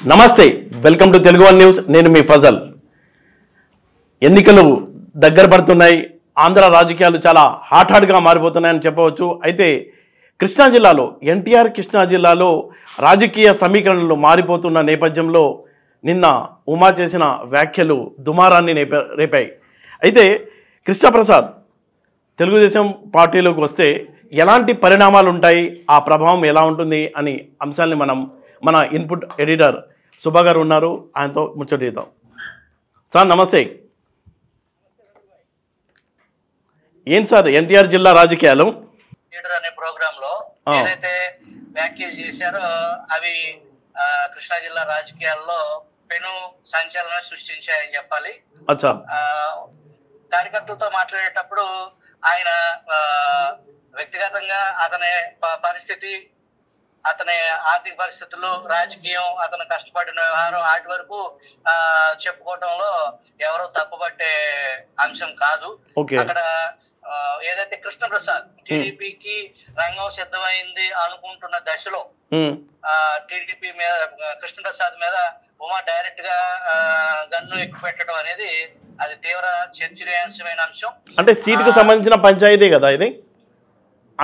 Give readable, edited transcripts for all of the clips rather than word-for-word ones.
నమస్తే, welcome to Telugu one news. నేను మీ ఫజల్. ఎన్నికలు దగ్గర పడుతున్నాయి. ఆంధ్ర రాజకీయాలు చాలా హాట్గా మారిపోతున్నాయని చెప్పవచ్చు. అయితే కృష్ణా జిల్లాలో ఎన్టీఆర్ కృష్ణా జిల్లాలో రాజకీయ సమీకరణలు మారిపోతున్న నేపథ్యంలో నిన్న ఉమా చేసిన వ్యాఖ్యలు దుమారాన్ని రేపాయి. అయితే కృష్ణప్రసాద్ తెలుగుదేశం పార్టీలోకి వస్తే ఎలాంటి పరిణామాలు ఉంటాయి, ఆ ప్రభావం ఎలా ఉంటుంది అని అంశాన్ని మన ఇన్పుట్ ఎడిటర్ సుబ్బా గారు ఉన్నారు, ఆయనతో ముచ్చటిద్దాం. సార్ నమస్తే. ఏంటి సార్ ఎన్టీఆర్ జిల్లా రాజకీయాలు అనే ప్రోగ్రామ్ లో ఏదైతే వ్యాఖ్యలు చేశారో అవి కృష్ణా జిల్లా రాజకీయాల్లో పెను సంచలనం సృష్టించాయని చెప్పాలి. కార్యకర్తలతో మాట్లాడేటప్పుడు ఆయన వ్యక్తిగతంగా అతని పరిస్థితి, అతని ఆర్థిక పరిస్థితులు, రాజకీయం, అతను కష్టపడిన వ్యవహారం వాటి వరకు చెప్పుకోవటంలో ఎవరో తప్పుపట్టే అంశం కాదు. అక్కడ ఏదైతే కృష్ణప్రసాద్ టీడీపీకి రంగం సిద్ధమైంది అనుకుంటున్న దశలో టీడీపీ మీద కృష్ణప్రసాద్ మీద ఉమా డైరెక్ట్ గా గన్ను ఎక్కువ పెట్టడం అనేది అది తీవ్ర చర్చనీయాంశమైన అంశం. అంటే సీటుకు సంబంధించిన పంచాయతీ కదా ఇది.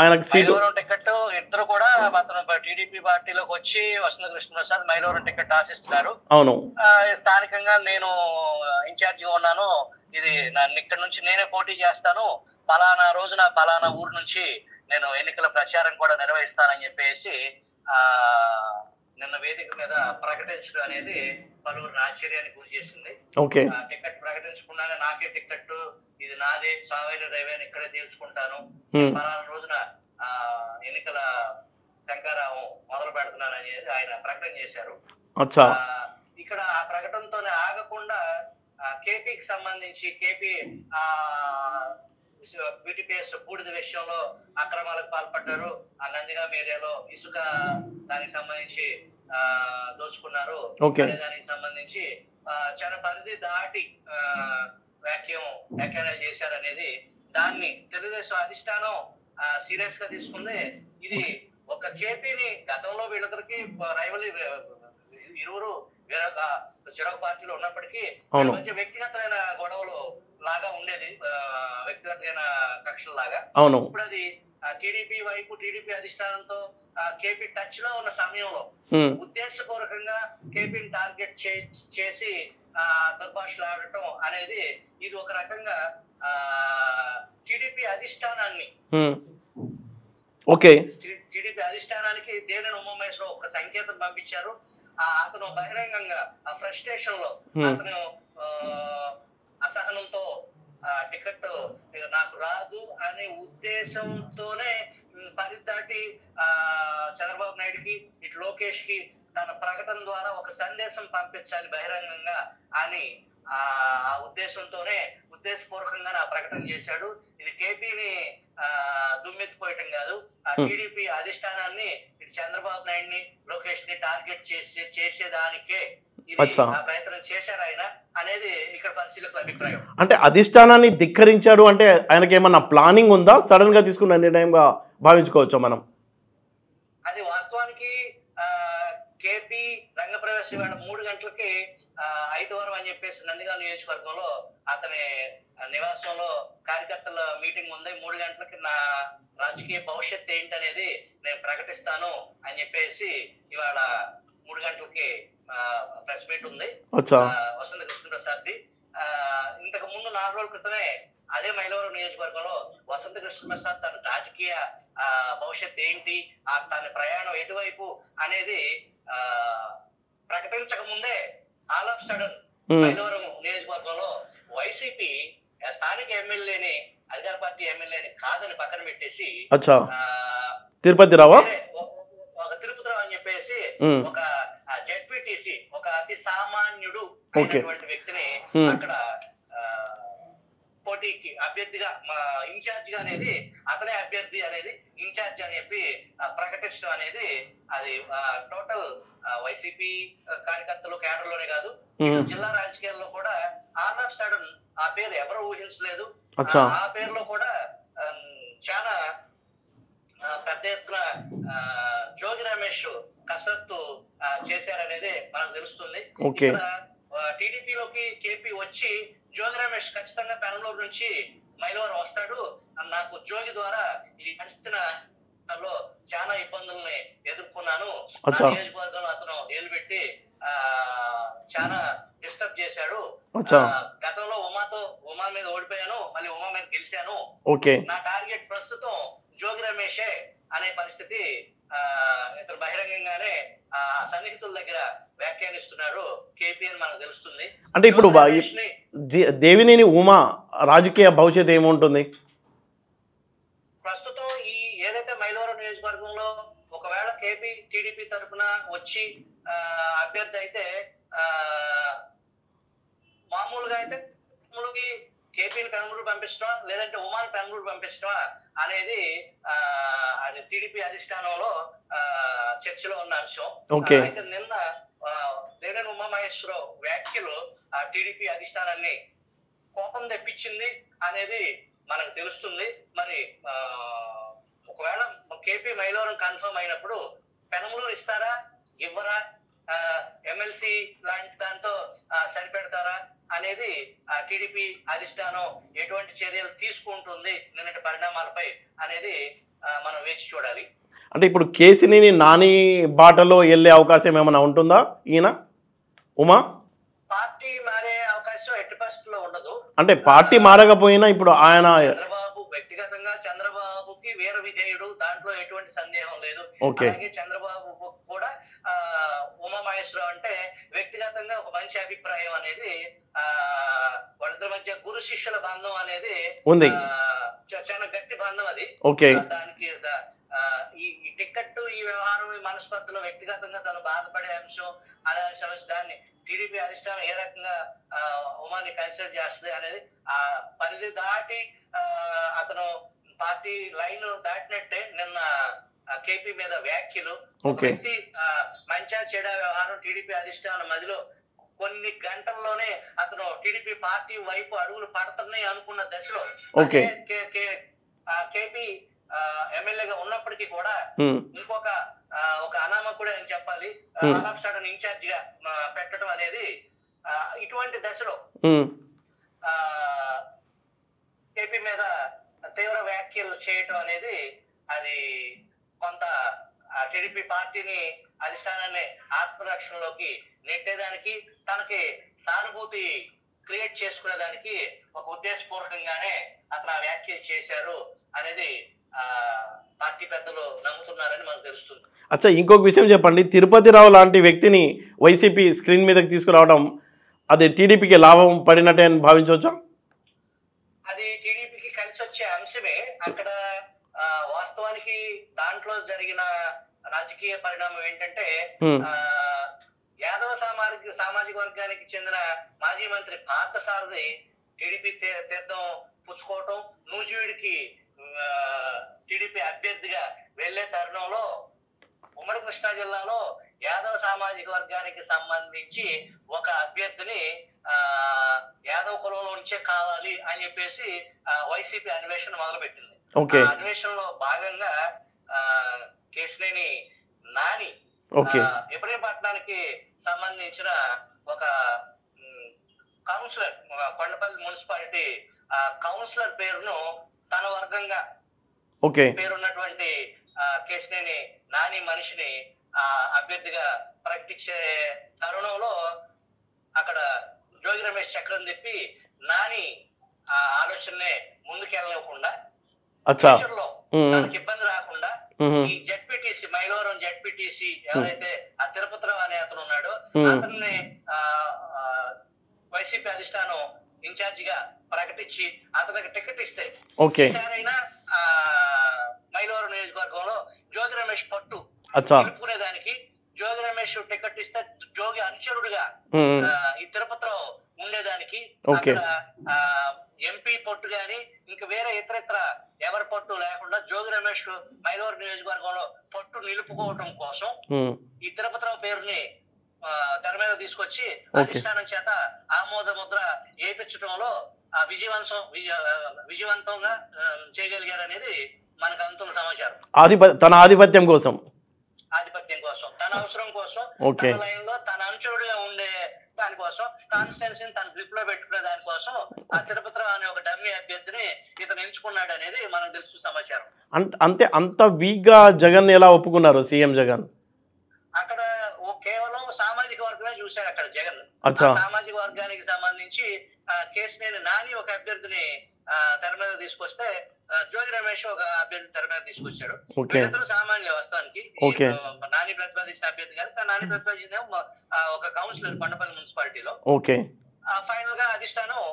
ఆయనకు మైలవరం టికెట్ ఇద్దరు కూడా అతను టీడీపీ పార్టీలోకి వచ్చి వసంత కృష్ణప్రసాద్ మైలవరం టికెట్ ఆశిస్తున్నారు. అవును, స్థానికంగా నేను ఇన్ఛార్జిగా ఉన్నాను, ఇది నన్ను ఇక్కడ నుంచి నేనే పోటీ చేస్తాను, పలానా రోజున పలానా ఊరు నుంచి నేను ఎన్నికల ప్రచారం కూడా నిర్వహిస్తానని చెప్పేసి నిన్న వేదిక మీద ప్రకటించడం అనేది పలువురిని ఆశ్చర్యానికి గురి చేసింది. టికెట్ ప్రకటించకుండానే నాకే టికెట్, ఇది నాదే, సావేరి రైవేని ఇక్కడే తేల్చుకుంటాను, పలానా రోజున ఎన్నికల శంకారావం మొదలు పెడుతున్నాను అనేది ఆయన ప్రకటన చేశారు. ఇక్కడ ఆ ప్రకటనతోనే ఆగకుండా కేపీకి సంబంధించి కేపీ బీటీపీఎస్ బూడిద విషయంలో అక్రమాలకు పాల్పడ్డారు, ఆ నందిగామ ఏరియాలో ఇసుక దానికి సంబంధించి దోచుకున్నారు, దానికి సంబంధించి చాలా పరిధి దాటి వ్యాఖ్యానాలు చేశారనేది దాన్ని తెలుగుదేశం అధిష్టానం సీరియస్ గా తీసుకుంది. ఇది ఒక కేపీని గతంలో వీళ్ళిద్దరికి రైవల్ ఇరువురు చిరొక పార్టీలో ఉన్నప్పటికీ మధ్య వ్యక్తిగతమైన గొడవలు లాగా ఉండేది, వ్యక్తిగతమైన కక్షల లాగా. ఇప్పుడు అది టీడీపీ వైపు టీడీపీ అధిష్టానంతో కేపీ టచ్ లో ఉన్న సమయంలో ఉద్దేశపూర్వకంగా కేపీని టార్గెట్ చేసి దుర్భాషలు ఆడటం అనేది ఇది ఒక రకంగా టీడీపీ అధిష్టానాన్ని టీడీపీ అధిష్టానానికి దేవినేని ఉమామహేశ్వరరావు ఒక సంకేతం పంపించారు. అతను బహిరంగంగా ఆ ఫ్రస్ట్రేషన్ లో అతను అసహనంతో టికెట్ నాకు రాదు అనే ఉద్దేశంతోనే పరిదాటి చంద్రబాబు నాయుడుకి ఇటు లోకేష్ కి తన ప్రకటన ద్వారా ఒక సందేశం పంపించాలి బహిరంగంగా అని ఆ ఉద్దేశంతోనే ఉద్దేశపూర్వకంగా నా ప్రకటన చేశాడు. ఇది కేపీని దుమ్మెత్తిపోయటం కాదు, ఆ టీడీపీ అధిష్టానాన్ని ఇటు చంద్రబాబు నాయుడిని లోకేష్ ని టార్గెట్ చేసేదానికే ప్రయత్నం చేశారు ఆయన అనేది ఇక్కడ పరిశీలకుల అభిప్రాయం. అంటే అధిష్టానాన్ని ధిక్కరించాడు అంటే ఆయనకి ఏమన్నా ప్లానింగ్ ఉందా, సడన్ గా తీసుకున్న నిర్ణయంగా భావించుకోవచ్చా మనం? అది వాస్తవానికి కేపీ రంగప్రవేశం ఇవాళ 3 గంటలకి ఐదవరం అని చెప్పేసి నందిగామ నియోజకవర్గంలో అతని నివాసంలో కార్యకర్తల మీటింగ్ ఉంది. 3 గంటలకి నా రాజకీయ భవిష్యత్ ఏంటనేది నేను ప్రకటిస్తాను అని చెప్పేసి ఇవాళ 3 గంటలకి ప్రెస్ మీట్ ఉంది వసంత కృష్ణప్రసాద్ ది. ఇంతకు ముందు 4 రోజుల క్రితమే అదే మైలవరం నియోజకవర్గంలో వసంత కృష్ణప్రసాద్ తన రాజకీయ భవిష్యత్ ఏంటి, తన ప్రయాణం ఎటువైపు అనేది ప్రకటించక ముందే ఆల్ ఆఫ్ సడన్ మైలవరం నియోజకవర్గంలో వైసీపీ స్థానిక ఎమ్మెల్యేని అధికార పార్టీ ఎమ్మెల్యేని కాదని పక్కన పెట్టేసి తిరుపతి రావు అని చెప్పేసి ఒక జెడ్పీటీసీ ఒక అతి సామాన్యుడు అయినటువంటి వ్యక్తిని అక్కడ పోటీకి అభ్యర్థిగా ఇన్ఛార్జ్ గా అనేది అతనే అభ్యర్థి అనేది ఇన్ఛార్జ్ అని చెప్పి ప్రకటించడం అనేది అది టోటల్ వైసీపీ కార్యకర్తలు కేడర్లోనే కాదు జిల్లా రాజకీయాల్లో కూడా ఆల్ ఆఫ్ సడన్ ఆ పేరు ఎవరు ఊహించలేదు. ఆ పేరులో కూడా చాలా పెద్ద ఎత్తున జోగి రమేష్ కసరత్తు చేశారనేది మనకు తెలుస్తుంది. ఓకే. టీడీపీలోకి కేపీ వచ్చి జోగి రమేష్ ఖచ్చితంగా పెనంలూరు నుంచి మైలవరం వస్తాడు, నాకు జోగి ద్వారా ఈ గడిచిన చాలా ఇబ్బందుల్ని ఎదుర్కొన్నాను, నా నియోజకవర్గంలో అతను ఏలు పెట్టి చాలా డిస్టర్బ్ చేశాడు, గతంలో ఉమా మీద ఓడిపోయాను, మళ్ళీ ఉమా మీద గెలిచాను, నా టార్గెట్ ప్రస్తుతం జోగి రమేషే అనే పరిస్థితి ఇతను బహిరంగంగానే సన్నిహితుల దగ్గర వ్యాఖ్యానిస్తున్నారు కేపీ అని మనకు తెలుస్తుంది. అంటే ఇప్పుడు దేవినేని ఉమా రాజకీయ భవిష్యత్తు ఏముంటుంది? ప్రస్తుతం ఈ ఏదైతే మైలవరం నియోజకవర్గంలో ఒకవేళ కేపీ టీడీపీ తరఫున వచ్చి అభ్యర్థి అయితే మామూలుగా అయితే కేపీని పెనంలూరు పంపించడమా లేదంటే ఉమాని పెనంలూరు పంపించడమా అనేది అది టీడీపీ అధిష్టానంలో చర్చలో ఉన్న అంశం. అయితే నిన్న దేవినేని ఉమామహేశ్వరరావు వ్యాఖ్యలు ఆ టీడీపీ అధిష్టానాన్ని కోపం తెప్పించింది అనేది మనకు తెలుస్తుంది. మరి ఒకవేళ కేపీ మైలవరం కన్ఫర్మ్ అయినప్పుడు పెనంలూరు ఇస్తారా ఇవ్వరా, ఎమ్మెల్సీ లాంటి దాంతో సరిపెడతారా అనేది టీడీపీ అధిష్టానం ఎటువంటి చర్యలు తీసుకుంటుంది నిన్నటి పరిణామాలపై అనేది మనం వేచి చూడాలి. అంటే ఇప్పుడు కేసీనేని నాని బాటలో వెళ్ళే అవకాశం ఏమైనా ఉంటుందా? ఈయన ఉమా పార్టీ మారే అవకాశం ఎట్టి పరిస్థితుల్లో ఉండదు. అంటే పార్టీ మారకపోయినా ఇప్పుడు ఆయన చంద్రబాబు వ్యక్తిగతంగా చంద్రబాబుకి వీర విధేయుడు, దాంట్లో ఎటువంటి సందేహం లేదు. అలాగే చంద్రబాబు కూడా ఉమామహేశ్వరరావు అంటే వ్యక్తిగతంగా ఒక మంచి అభిప్రాయం అనేది వాళ్ళిద్దరి మధ్య గురు శిష్యుల బంధం అనేది ఉంది, చాలా గట్టి బంధం అది. దానికి ఈ టికెట్ ఈ వ్యవహారం ఈ మనస్పర్ధలో వ్యక్తిగతంగా తను బాధపడే అంశం అనే సమస్య దాన్ని టీడీపీ అధిష్టానం ఏ రకంగా ఉమాని కన్సిడర్ చేస్తుంది అనేది ఆ పరిధి దాటి అతను పార్టీ లైన్ దాటినట్టే నిన్న కేపీ మీద వ్యాఖ్యలు. వ్యక్తి మంచా చెడ వ్యవహారం టీడీపీ అధిష్టానం మధ్యలో కొన్ని గంటల్లోనే అతను టీడీపీ పార్టీ వైపు అడుగులు పడుతున్నాయి అనుకున్న దశలో కేపీ ఎమ్మెల్యేగా ఉన్నప్పటికీ కూడా ఇంకొక ఒక అనామకుడే అని చెప్పాలి, సడన్ ఇన్ఛార్జ్ గా పెట్టడం అనేది ఇటువంటి దశలో కేపీ మీద తీవ్ర వ్యాఖ్యలు చేయటం అనేది అది కొంత టీడీపీ పార్టీని అధిష్టానాన్ని ఆత్మరక్షణలోకి నెట్టేదానికి తనకి సానుభూతి క్రియేట్ చేసుకునేదానికి ఒక ఉద్దేశపూర్వకంగానే అతను ఆ వ్యాఖ్యలు చేశారు అనేది పార్టీ పెద్దలు నమ్ముతున్నారని మనకు తెలుస్తుంది. అచ్చా, ఇంకొక విషయం చెప్పండి, తిరుపతి రావు లాంటి వ్యక్తిని వైసీపీ స్క్రీన్ మీదకి తీసుకురావడం అది టీడీపీకి లాభం పడినట్టే అని భావించవచ్చా? అది టీడీపీకి కలిసి వచ్చే అంశమే. అక్కడ వాస్తవానికి దాంట్లో జరిగిన రాజకీయ పరిణామం ఏంటంటే యాదవ సామాజిక వర్గానికి చెందిన మాజీ మంత్రి పార్థసారథి టీడీపీ తీర్థం పుచ్చుకోవటం, నూజివీడికి టీడీపీ అభ్యర్థిగా వెళ్లే తరుణంలో ఉమ్మడి కృష్ణా జిల్లాలో యాదవ సామాజిక వర్గానికి సంబంధించి ఒక అభ్యర్థిని యాదవ కులంలో నుంచే కావాలి అని చెప్పేసి వైసీపీ అన్వేషణ మొదలుపెట్టింది. అన్వేషణలో భాగంగా కేసినేని నాని ఇబ్రహీంపట్నానికి సంబంధించిన ఒక కౌన్సిలర్, కొండపల్లి మున్సిపాలిటీ కౌన్సిలర్ పేరును తన వర్గంగా పేరున్నటువంటి కేసినేని నాని మనిషిని అభ్యర్థిగా ప్రకటించే తరుణంలో అక్కడ జోగి రమేష్ చక్రం తిప్పి నాని ఆ ఆలోచననే ముందుకెళ్ళకుండా ఫ్యూచర్లో తనకి ఇబ్బంది రాకుండా ఈ జెడ్పీటీసీ మైలవరం జెడ్పీటీసీ ఎవరైతే ఆ తిరుపతిరావు అనే అతను ఉన్నాడో అతన్ని వైసీపీ అధిష్టానం ఇన్ఛార్జ్ గా ప్రకటించి అతనికి టికెట్ ఇస్తే ఈసారైనా మైలవరం నియోజకవర్గంలో జోగి రమేష్ పట్టు నిలుపుకునేదానికి జోగి రమేష్ టికెట్ ఇస్తే జోగి అనుచరుడుగా ఈ తిరుపతిరావు ఉండేదానికి ఎంపీ పొట్టు గాని ఇంకా వేరే ఇతర ఎవరి పట్టు లేకుండా జోగి రమేష్ మైలవరం నియోజకవర్గంలో పట్టు నిలుపుకోవటం కోసం ఈ తిరుపతిరావు పేరుని తెర మీద తీసుకొచ్చి అధిష్టానం చేత ఆమోద ముద్ర వేయించడంలో విజయవంతంగా చేయగలిగారు అనేది మనకు అందుతున్న సమాచారం. తన ఆధిపత్యం కోసం ఆధిపత్యం కోసం, తన అవసరం కోసం, ఓకే. తన లైన్ లో తన అనుచరుడుగా ఉండే దానికోసం, కాన్స్టిట్యున్సీని తన గ్రిప్ లో పెట్టుకునే దానికోసం ఆ తిరుపతిరావు అనే ఒక డమ్మీ అభ్యర్థిని ఇతను ఎంచుకున్నాడు అనేది మనకు తెలుసు సమాచారం. అంతే అంత వీక్ గా జగన్ ఎలా ఒప్పుకున్నారు సీఎం జగన్? అక్కడ కేవలం సామాజిక వర్గమే చూశాడు అక్కడ జగన్. అచ్చా. సామాజిక వర్గానికి సంబంధించి కేసినేని నాని ఒక అభ్యర్థిని తెర మీద తీసుకొస్తే, జోగి రమేష్ ఒక అభ్యర్థి తెర మీద తీసుకొచ్చాడు. వీళ్ళిద్దరూ సామాన్య వాస్తవానికి నాని ప్రతిపాదించిన అభ్యర్థి కానీ, నాని ప్రతిపాదించిన ఒక కౌన్సిలర్ కొండపల్లి మున్సిపాలిటీలో. ఓకే. ఫైనల్ గా అధిష్టానం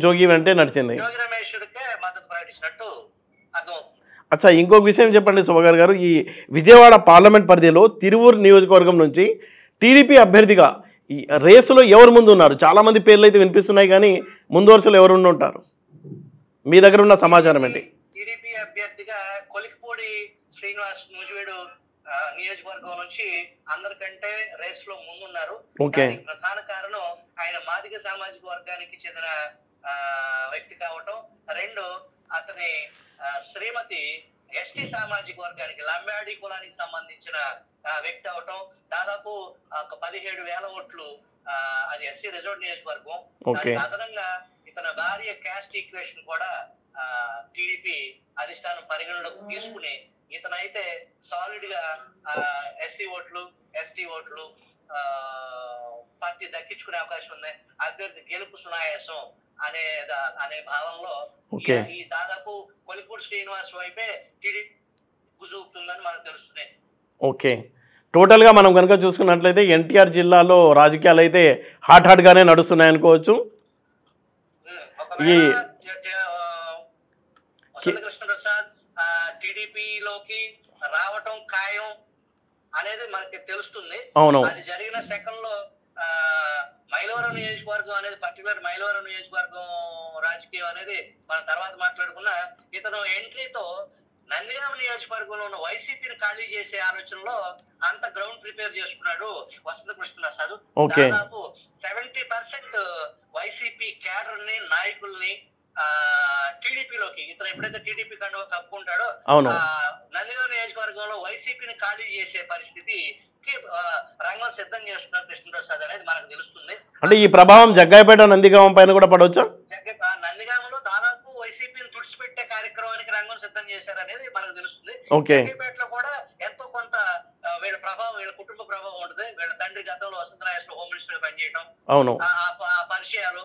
జోగి వెంటే నడిచింది. జోగి రమేష్కే మద్దతు ప్రకటించినట్టు అర్థమవుతుంది. అచ్చా, ఇంకొక విషయం చెప్పండి సుభాకర్ గారు. ఈ విజయవాడ పార్లమెంట్ పరిధిలో తిరువూరు నియోజకవర్గం నుంచి టీడీపీ అభ్యర్థిగా ఈ రేసులో ఎవరు ముందు ఉన్నారు? చాలామంది పేర్లు అయితే వినిపిస్తున్నాయి, కానీ ముందు వరుసలో ఎవరు ఉంటారు? మీ దగ్గర ఉన్న సమాచారం ఏంటి? టీడీపీ అభ్యర్థిగా కొలికిపూడి శ్రీనివాస్ నూజివీడు నియోజకవర్గం నుంచి అందరికంటే రేస్ లో ముందున్నారు. ప్రధాన కారణం ఆయన మాదిగ సామాజిక వర్గానికి చెందిన వ్యక్తి కావటం, రెండు అతని శ్రీమతి ఎస్టీ సామాజిక వర్గానికి లంబాడి కులానికి సంబంధించిన వ్యక్తి అవటం. దాదాపు 17,000 ఓట్లు అది ఎస్సీ రిజర్వ్ నియోజకవర్గం. అదనంగా ఇతని భార్య క్యాస్ట్ ఈక్వేషన్ కూడా టీడీపీ అధిష్టానం పరిగణలోకి తీసుకుని ఇతనైతే సాలిడ్ గా ఎస్సీ ఓట్లు ఎస్టీ ఓట్లు పార్టీ దక్కించుకునే అవకాశం ఉంది. అభ్యర్థి గెలుపు సునాయాసం అనే భావంలో ఈ దాదాపు కొలిపూడి శ్రీనివాస్ వైపే టీడీపీ చూపుతుందని మనకు తెలుస్తుంది. ఓకే. టోటల్గా మనం కనుక చూసుకున్నట్లయితే ఎన్టీఆర్ జిల్లాలో రాజకీయాలు అయితే హాట్ గానే నడుస్తున్నాయి అనుకోవచ్చు. వసంతకృష్ణ ప్రసాద్ టీడీపీలోకి రావటం ఖాయం అనేది మనకి తెలుస్తుంది. అది జరిగిన సెకండ్ లో మైలవరం నియోజకవర్గం అనేది పర్టికులర్ మైలవరం నియోజకవర్గం రాజకీయం అనేది మనం తర్వాత మాట్లాడుకున్నా, ఇతను ఎంట్రీతో నందిగామ నియోజకవర్గంలో ఉన్న వైసీపీని ఖాళీ చేసే ఆలోచనలో అంత గ్రౌండ్ ప్రిపేర్ చేసుకున్నాడు వసంతకృష్ణ ప్రసాద్. దాదాపు 70% వైసీపీ క్యాడర్ ని నాయకుల్ని టీడీపీలోకి ఇతను ఎప్పుడైతే టీడీపీ కండువా కప్పుకుంటాడో నందిగామ నియోజకవర్గంలో వైసీపీని ఖాళీ చేసే పరిస్థితి రంగం సిద్ధం చేస్తున్నారు కృష్ణప్రసాద్ అనేది మనకు తెలుస్తుంది. అంటే ఈ ప్రభావం జగ్గాయపేట నందిగామ పైన కూడా పడవచ్చు. నందిగామలో దాదాపు వైసీపీని తుడిచిపెట్టే కార్యక్రమానికి రంగం సిద్ధం చేశారనేది మనకు తెలుస్తుంది. జగ్గాయపేటలో కూడా ఎంతో కొంత వీళ్ళ ప్రభావం, వీళ్ళ కుటుంబ ప్రభావం ఉంటుంది. వీళ్ళ తండ్రి గతంలో వసంతరాయస్లో హోమ్ మినిస్టర్ పనిచేయడం, ఆ పరిచయాలు,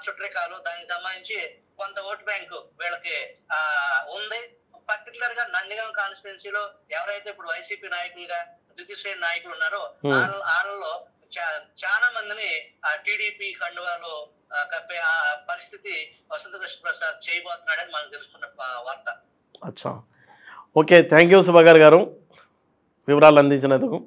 చుట్టరికాలు, దానికి సంబంధించి కొంత ఓటు బ్యాంకు వీళ్ళకి ఉంది. పర్టికులర్ గా నందిగామ కాన్స్టిట్యున్సీలో ఎవరైతే ఇప్పుడు వైసీపీ నాయకులుగా ద్వితీయ శ్రేణి నాయకులు ఉన్నారో వాళ్ళలో చాలా మందిని టీడీపీ కండువాలో కప్పే ఆ పరిస్థితి వసంతకృష్ణ ప్రసాద్ చేయబోతున్నాడని మనకు తెలుసుకున్న వార్త. అచ్చా, ఓకే. థ్యాంక్ యూ సుభాకర్ గారు వివరాలు అందించినందుకు.